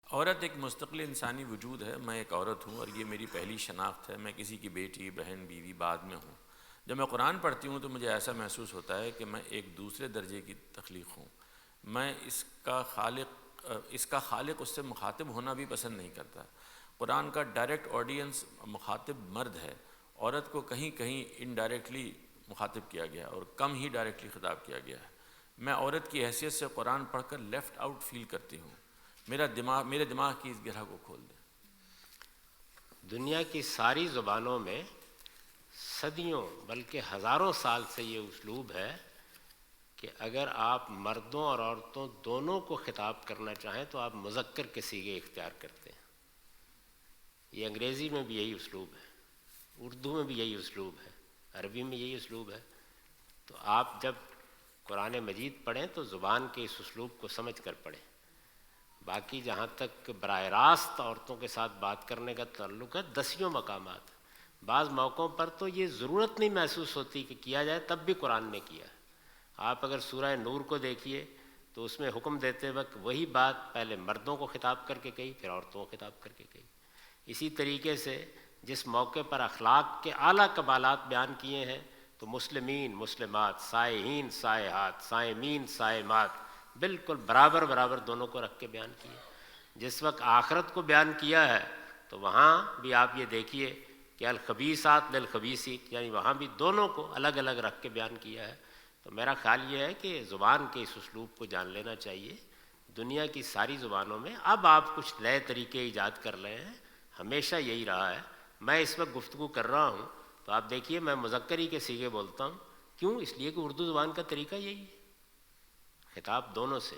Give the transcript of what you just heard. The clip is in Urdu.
عورت ایک مستقل انسانی وجود ہے، میں ایک عورت ہوں اور یہ میری پہلی شناخت ہے، میں کسی کی بیٹی، بہن، بیوی بعد میں ہوں۔ جب میں قرآن پڑھتی ہوں تو مجھے ایسا محسوس ہوتا ہے کہ میں ایک دوسرے درجے کی تخلیق ہوں، میں اس کا خالق اس سے مخاطب ہونا بھی پسند نہیں کرتا۔ قرآن کا ڈائریکٹ آڈینس مخاطب مرد ہے، عورت کو کہیں کہیں انڈائریکٹلی مخاطب کیا گیا اور کم ہی ڈائریکٹلی خطاب کیا گیا ہے۔ میں عورت کی حیثیت سے قرآن پڑھ کر لیفٹ آؤٹ فیل کرتی ہوں۔ میرے دماغ کی اس گرہ کو کھول دیں۔ دنیا کی ساری زبانوں میں صدیوں بلکہ ہزاروں سال سے یہ اسلوب ہے کہ اگر آپ مردوں اور عورتوں دونوں کو خطاب کرنا چاہیں تو آپ مذکر کے صیغے اختیار کرتے ہیں۔ یہ انگریزی میں بھی یہی اسلوب ہے، اردو میں بھی یہی اسلوب ہے، عربی میں یہی اسلوب ہے۔ تو آپ جب قرآن مجید پڑھیں تو زبان کے اس اسلوب کو سمجھ کر پڑھیں۔ باقی جہاں تک براہ راست عورتوں کے ساتھ بات کرنے کا تعلق ہے، دسیوں مقامات، بعض موقعوں پر تو یہ ضرورت نہیں محسوس ہوتی کہ کیا جائے، تب بھی قرآن نے کیا ہے۔ آپ اگر سورہ نور کو دیکھیے تو اس میں حکم دیتے وقت وہی بات پہلے مردوں کو خطاب کر کے کہی، پھر عورتوں کو خطاب کر کے کہی۔ اسی طریقے سے جس موقع پر اخلاق کے اعلیٰ کمالات بیان کیے ہیں تو مسلمین، مسلمات، سائحین، سائحات، صائمین، صائمات، بالکل برابر برابر دونوں کو رکھ کے بیان کیے۔ جس وقت آخرت کو بیان کیا ہے تو وہاں بھی آپ یہ دیکھیے کہ الخبیثات للخبیثین، یعنی وہاں بھی دونوں کو الگ الگ رکھ کے بیان کیا ہے۔ تو میرا خیال یہ ہے کہ زبان کے اس اسلوب کو جان لینا چاہیے۔ دنیا کی ساری زبانوں میں اب آپ کچھ نئے طریقے ایجاد کر رہے ہیں، ہمیشہ یہی رہا ہے۔ میں اس وقت گفتگو کر رہا ہوں تو آپ دیکھیے میں مذکر ہی کے صیغے بولتا ہوں، کیوں؟ اس لیے کہ اردو زبان کا طریقہ یہی ہے، خطاب دونوں سے۔